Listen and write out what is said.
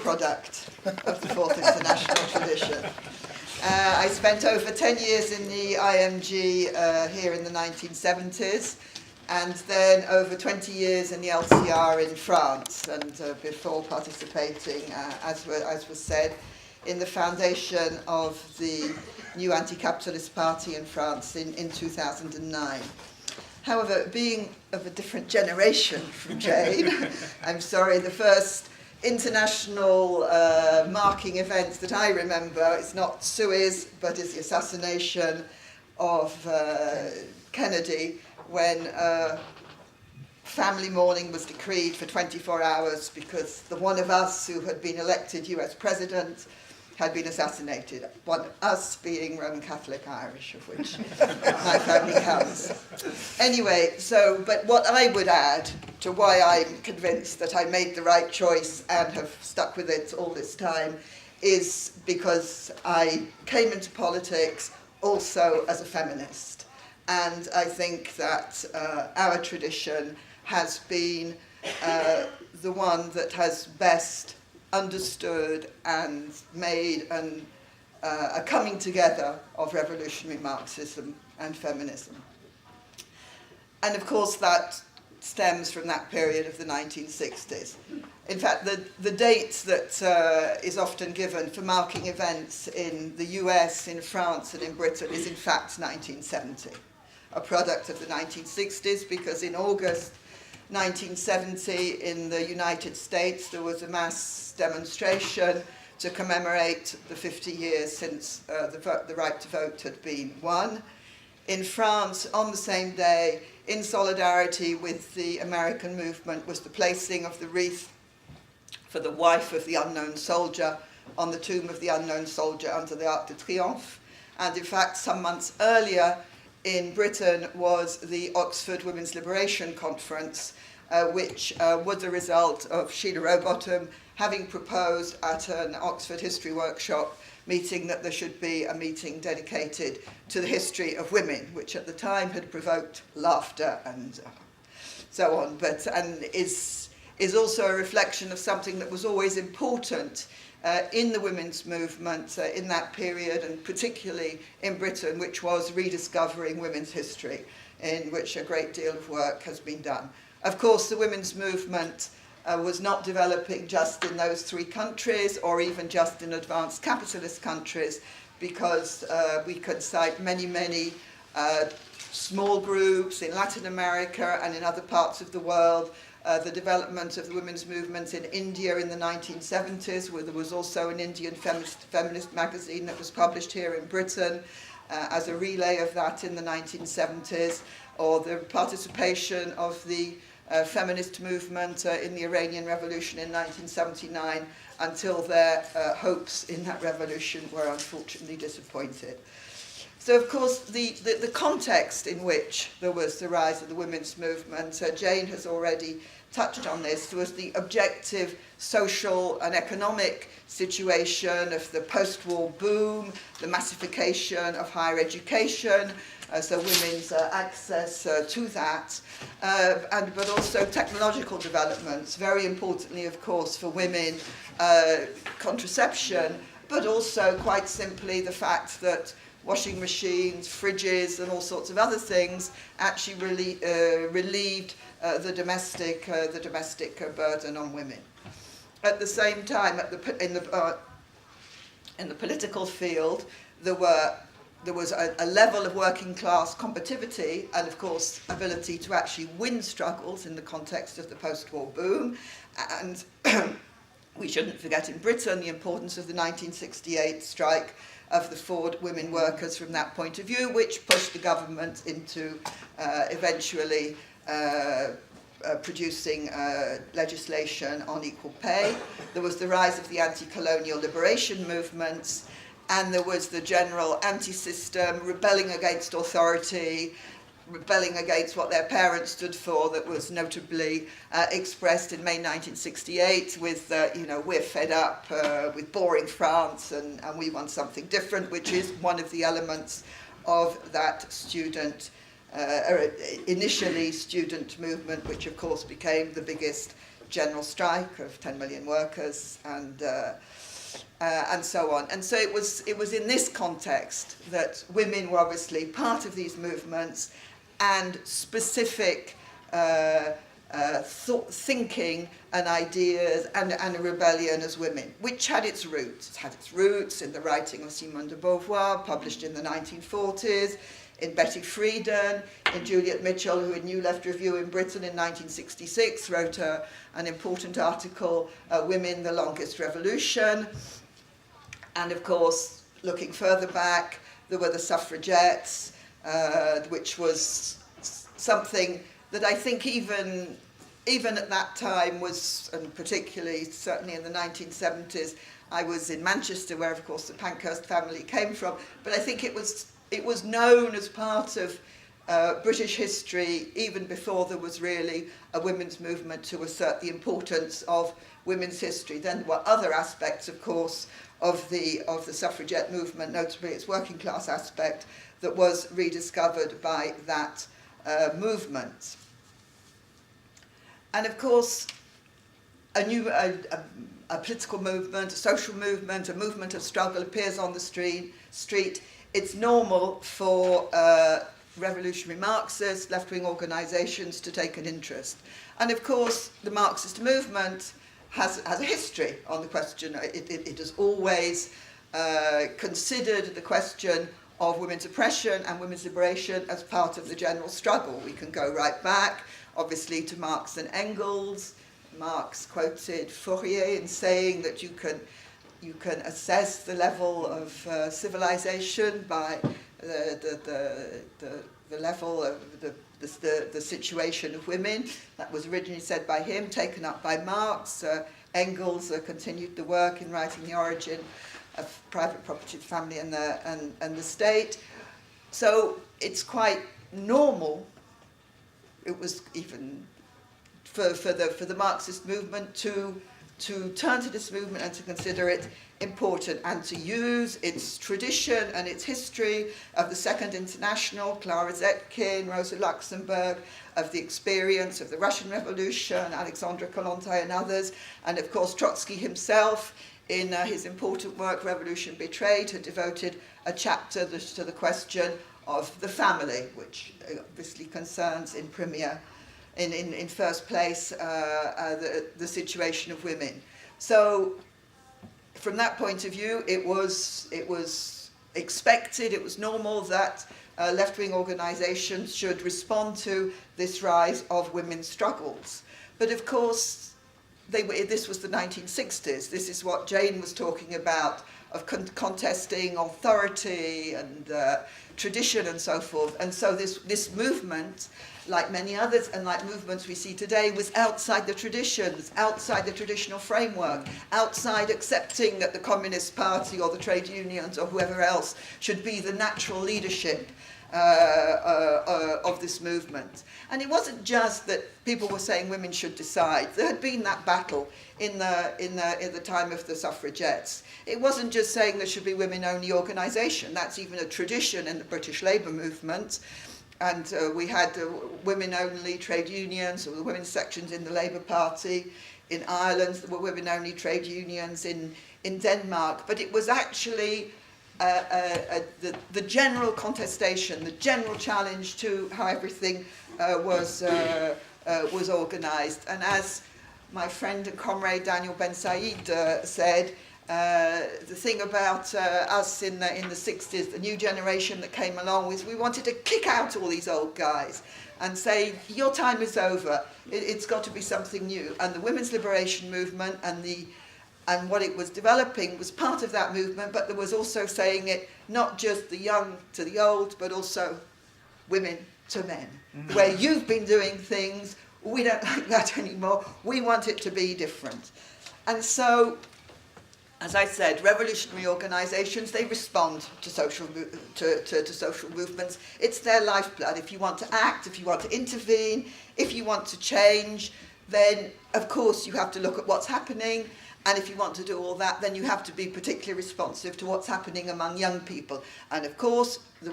product of the Fourth International tradition. I spent over 10 years in the IMG here in the 1970s, and then over 20 years in the LCR in France, and before participating, as was said, in the foundation of the new anti-capitalist party in France in 2009. However, being of a different generation from Jane, I'm sorry, the first international marking event that I remember is not Suez, but is the assassination of Kennedy, when family mourning was decreed for 24 hours because the one of us who had been elected US president had been assassinated. One of us being Roman Catholic Irish, of which my family comes. Anyway, but what I would add to why I'm convinced that I made the right choice and have stuck with it all this time is because I came into politics also as a feminist. And I think that our tradition has been the one that has best understood and made a coming together of revolutionary Marxism and feminism. And of course that stems from that period of the 1960s. In fact, the date that is often given for marking events in the US, in France and in Britain is in fact 1970. A product of the 1960s, because in August 1970 in the United States there was a mass demonstration to commemorate the 50 years since the right to vote had been won. In France, on the same day, in solidarity with the American movement, was the placing of the wreath for the wife of the unknown soldier on the tomb of the unknown soldier under the Arc de Triomphe. And in fact, some months earlier, in Britain was the Oxford Women's Liberation Conference, which was a result of Sheila Rowbottom having proposed at an Oxford history workshop meeting that there should be a meeting dedicated to the history of women, which at the time had provoked laughter and so on, and is also a reflection of something that was always important in the women's movement in that period, and particularly in Britain, which was rediscovering women's history, in which a great deal of work has been done. Of course, the women's movement was not developing just in those three countries, or even just in advanced capitalist countries, because we could cite many, many small groups in Latin America and in other parts of the world. The development of the women's movement in India in the 1970s, where there was also an Indian feminist magazine that was published here in Britain as a relay of that in the 1970s, or the participation of the feminist movement in the Iranian Revolution in 1979, until their hopes in that revolution were unfortunately disappointed. So, of course, the context in which there was the rise of the women's movement, Jane has already touched on this. There was the objective social and economic situation of the post-war boom, the massification of higher education, so women's access to that, but also technological developments, very importantly, of course, for women, contraception, but also quite simply the fact that washing machines, fridges, and all sorts of other things actually relieved the domestic burden on women. At the same time, in the political field, there was a level of working class combativity and, of course, ability to actually win struggles in the context of the post-war boom. And we shouldn't forget in Britain the importance of the 1968 strike of the Ford women workers from that point of view, which pushed the government into eventually producing legislation on equal pay. There was the rise of the anti-colonial liberation movements, and there was the general anti-system, rebelling against authority, rebelling against what their parents stood for, that was notably expressed in May 1968 with, we're fed up with boring France and we want something different, which is one of the elements of that initially student movement, which of course became the biggest general strike of 10 million workers, and so on. And so it was in this context that women were obviously part of these movements, and specific thinking and ideas and a rebellion as women, which had its roots. It had its roots in the writing of Simone de Beauvoir, published in the 1940s, in Betty Friedan, in Juliet Mitchell, who in New Left Review in Britain in 1966 wrote an important article, Women, the Longest Revolution. And of course, looking further back, there were the suffragettes, which was something that I think even at that time was, and particularly certainly in the 1970s, I was in Manchester, where of course the Pankhurst family came from, but I think it was known as part of British history even before there was really a women's movement to assert the importance of women's history. Then there were other aspects, of course, of the suffragette movement, notably its working class aspect, that was rediscovered by that movement. And of course, a political movement, a social movement, a movement of struggle appears on the street. It's normal for revolutionary Marxists, left-wing organisations to take an interest. And of course, the Marxist movement has a history on the question. It has always considered the question of women's oppression and women's liberation as part of the general struggle. We can go right back, obviously, to Marx and Engels. Marx quoted Fourier in saying that you can assess the level of civilization by the level of the situation of women. That was originally said by him, taken up by Marx. Engels continued the work in writing The Origin of Private Property, the Family and the State. So it's quite normal. It was even for the Marxist movement to turn to this movement and to consider it important, and to use its tradition and its history of the Second International, Clara Zetkin, Rosa Luxemburg, of the experience of the Russian Revolution, Alexandra Kollontai and others, and of course Trotsky himself, in his important work Revolution Betrayed, had devoted a chapter to the question of the family, which obviously concerns in first place the situation of women. So from that point of view, it was expected, it was normal that left-wing organisations should respond to this rise of women's struggles. But of course, this was the 1960s. This is what Jane was talking about, of contesting authority and tradition and so forth. And so this movement, like many others and like movements we see today, was outside the traditions, outside the traditional framework, outside accepting that the Communist Party or the trade unions or whoever else should be the natural leadership of this movement. And it wasn't just that people were saying women should decide. There had been that battle in the time of the suffragettes. It wasn't just saying there should be women-only organisation. That's even a tradition in the British Labour movement. And we had women-only trade unions, or the women's sections in the Labour Party. In Ireland, there were women-only trade unions in Denmark. But it was actually the general contestation, the general challenge to how everything was organised. And as my friend and comrade Daniel Ben Said said, the thing about us in the 60s, the new generation that came along, was we wanted to kick out all these old guys and say, your time is over, it's got to be something new. And the women's liberation movement and what it was developing was part of that movement, but there was also saying it not just the young to the old, but also women to men. Mm-hmm. Where you've been doing things, we don't like that anymore, we want it to be different. And so, as I said, revolutionary organisations, they respond to social movements. It's their lifeblood. If you want to act, if you want to intervene, if you want to change, then of course you have to look at what's happening. And if you want to do all that, then you have to be particularly responsive to what's happening among young people. And of course, the